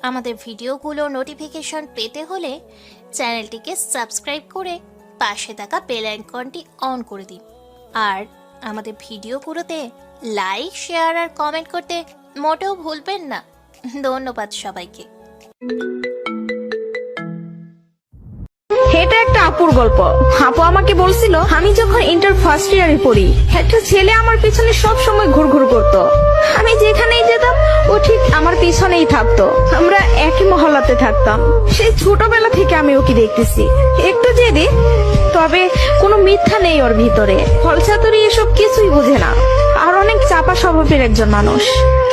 আমাদের ভিডিওগুলো নোটিফিকেশন পেতে হলে চ্যানেলটিকে সাবস্ক্রাইব করে পাশে থাকা বেল আইকনটি অন করে দিন। আর আমাদের ভিডিওগুলোতে লাইক, শেয়ার আর কমেন্ট করতে মোটেও ভুলবেন না। ধন্যবাদ সবাইকে। এটা একটা আপুর গল্প। আপু আমাকে বলছিল, আমি যখন ইন্টার ফার্স্ট ইয়ারে পড়ি, একটা ছেলে আমার পিছনে সব সময় ঘুরঘুর করতো। আমি যেখানেই যেতাম ও ঠিক আমার পিছনেই থাকতো। আমরা একই মহল্লাতে থাকতাম। সেই ছোটবেলা থেকে আমি ওকে দেখতেছি। একটু জেদি, তবে কোনো মিথ্যা নেই ওর ভিতরে। ফলচাতুরি এসব কিছুই বুঝে না। আর অনেক চাপা স্বভাবের একজন মানুষ।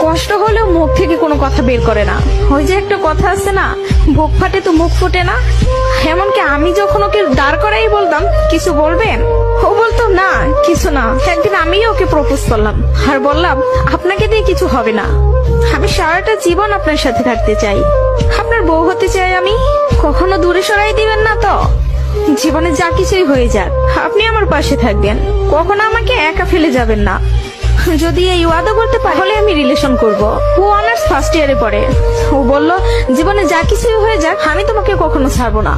কষ্ট হলেও মুখ থেকে কোনো কথা বের করে না। ওই যে একটা কথা আছে না, বুক ফাটে তো মুখ ফুটে না। এমনকি আমি যখন ওকে দাঁড় করাই বলতাম, কিছু বলবেন, ও বলতো না কিছু না। একদিন আমি ওকে প্রপোজ করলাম আর বললাম, আপনাকে দিয়ে কিছু হবে না, আমি সারাটা জীবন আপনার সাথে থাকতে চাই, আপনার বউ হতে চাই আমি। কখনো দূরে সরাই দিবেন না তো? জীবনে যা কিছুই হয়ে যাক, আপনি আমার পাশে থাকবেন, কখনো আমাকে একা ফেলে যাবেন না। যদি এই ওয়াদা করতে পারে তাহলে আমি রিলেশন করব। ও অনার্স ফার্স্ট ইয়ারে পড়ে। ও বলল, জীবনে যা কিছুই হয়ে যাক আমি তোমাকে কখনো ছাড়বো না।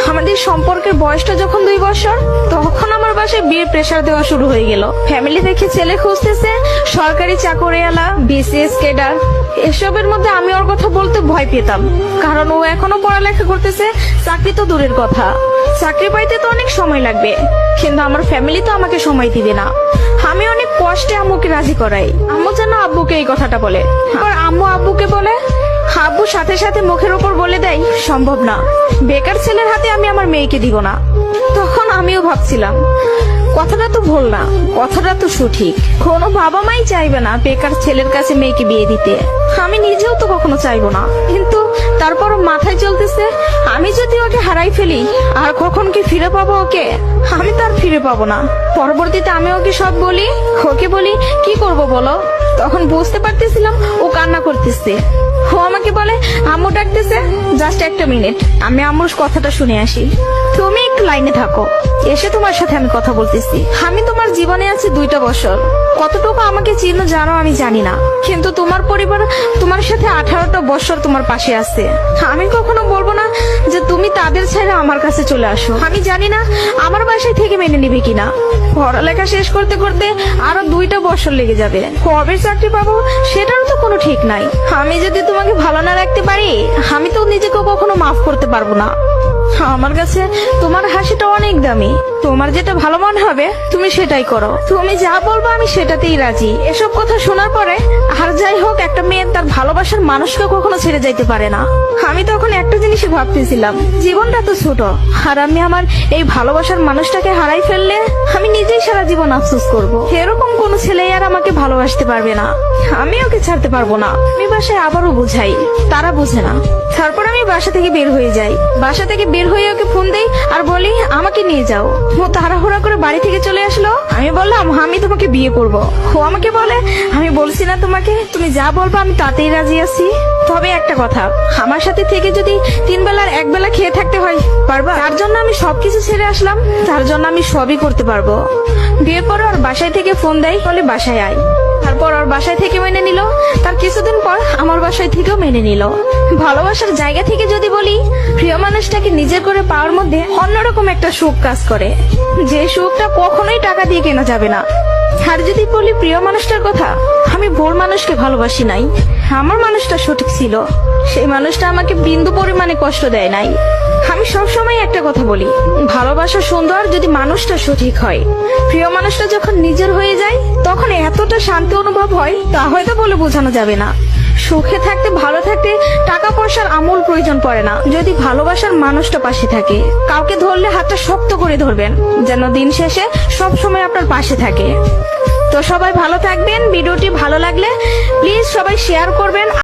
আমাদের সম্পর্কের বয়সটা যখন 2 বছর, তখন আমার বাসায় বিয়ের প্রেসার দেওয়া শুরু হয়ে গেল। ফ্যামিলি থেকে ছেলে খুঁজতেছে, সরকারি চাকরিওয়ালা, বিসিএস ক্যাডার। এসবের মধ্যে আমি ওর কথা বলতে ভয় পেতাম, কারণ ও এখনো পড়ালেখা করতেছে। চাকরি তো দূরের কথা, চাকরি পাইতে তো অনেক সময় লাগবে, কিন্তু আমার ফ্যামিলি তো আমাকে সময় দিবে না। আমি অনেক কষ্টে আম্মুকে রাজি করাই। আম্মু যেন আব্বুকে এই কথাটা বলে, আর আম্মু আব্বুকে বলে। আব্বু সাথে সাথে মুখের উপর বলে দেয়, সম্ভব না, বেকার ছেলের হাতে আমি আমার মেয়েকে দিব না। তখন আমিও ভাবছিলাম, কথাটা তো ভুল না, কথাটা তো সঠিক। কোনো বাবা মাই চাইবে না বেকার ছেলের কাছে মেয়েকে বিয়ে দিতে। আমি নিজেও তো কখনো চাইবো না, কিন্তু তারপরও মাথায় চলতেছে, আমি যদি ওকে হারাই ফেলি আর কখন কি ফিরে পাবো ওকে? আমি তো আর ফিরে পাবো না। পরবর্তীতে আমি ওকে সব বলি, ওকে বলি কি করব বলো। তখন বুঝতে পারতেছিলাম ও কান্না করতেছে। ও আমাকে বলে, আম্মু ডাকতেছে, জাস্ট একটা মিনিট, আমি আম্মুর কথাটা শুনে আসি। তুমি একটু লাইনে থাকো, এসে তোমার সাথে আমি কথা বলতেছি। আমি তোমার জীবনে আছি 2টা বছর, কতটুকু আমাকে চিনো জানো আমি জানি না, কিন্তু তোমার পরিবার তোমার সাথে 18টা বছর তোমার পাশে আছে। আমি কখনো বলবো না যে তুমি তাদের ছেড়ে আমার কাছে চলে আসো। আমি জানি না আমার বাসায় থেকে মেনে নিবে কিনা। পড়ালেখা শেষ করতে করতে আরো 2টা বছর লেগে যাবে। কবে চাকরি পাবো সেটারও তো কোনো ঠিক নাই। আমি যদি তোমাকে ভালো না রাখতে পারি, আমি তো নিজেকে কখনো মাফ করতে পারবো না। আমার কাছে তোমার হাসিটা অনেক দামি। তোমার যেটা ভালো মনে হবে তুমি সেটাই করো। তুমি যা বলবো আমি সেটাতেই রাজি। এসব কথা শোনার পরে, আর যাই হোক, একটা মেয়ে তার ভালোবাসার মানুষকে কখনো ছেড়ে যাইতে পারে না। আমি তখন একটা জিনিসই ভাবতেছিলাম, জীবনটা তো ছোট, আর আমি আমার এই ভালোবাসার মানুষটাকে হারাই ফেললে আমি নিজেই সারা জীবন আফসোস করব। এরকম কোন ছেলে আর আমাকে ভালোবাসতে পারবে না, আমি ওকে ছাড়তে পারবো না। আমি বাসায় আবারও বুঝাই, তারা বুঝে না। তারপর আমি বাসা থেকে বের হয়ে যাই। বাসা থেকে বের হয়ে ওকে ফোন দেই আর বলি, আমাকে নিয়ে যাও। ও তাড়াহুড়া করে বাড়ি থেকে চলে আসলো। আমি বললাম, আমি তোমাকে বিয়ে করব। ও আমাকে বলে, আমি বলছি না তোমাকে, তুমি যা বলবো আমি তাতেই রাজি আছি। তবে একটা কথা, আমার সাথে থেকে যদি 3 বেলার 1 বেলা খেয়ে থাকতে হয়, পারবা? তার জন্য আমি সবকিছু ছেড়ে আসলাম, তার জন্য আমি সবই করতে পারবো। বিয়ের পর ওর বাসায় থেকে ফোন দেয়, বলে বাসায় আয়। তারপর ওর বাসায় থেকে মেনে নিল। তার কিছুদিন পর আমার বাসায় থেকেও মেনে নিল। ভালোবাসার জায়গা থেকে যদি বলি, প্রিয় মানুষটাকে নিজের করে পাওয়ার মধ্যে অন্যরকম একটা সুখ কাজ করে, যে সুখটা কখনোই টাকা দিয়ে কেনা যাবে না। আর যদি বলি প্রিয় মানুষটার কথা, আমি ভুল মানুষকে ভালোবাসি নাই, আমার মানুষটা সঠিক ছিল। সেই মানুষটা আমাকে বিন্দু পরিমাণে কষ্ট দেয় নাই। আমি সবসময় একটা কথা বলি, ভালোবাসা সুন্দর যদি মানুষটা সঠিক হয়। প্রিয় মানুষটা যখন নিজের হয়ে যায়, তখন এতটা শান্তি অনুভব হয় তা হয়তো বলে বোঝানো যাবে না। সুখে থাকতে, ভালো থাকতে টাকা পয়সার আমূল প্রয়োজন পড়ে না, যদি ভালোবাসার মানুষটা পাশে থাকে। কাউকে ধরলে হাতটা শক্ত করে ধরবেন, যেন দিন শেষে সব সময় আপনার পাশে থাকে। তো সবাই ভালো থাকবেন। ভিডিওটি ভালো লাগলে প্লিজ সবাই শেয়ার করবেন।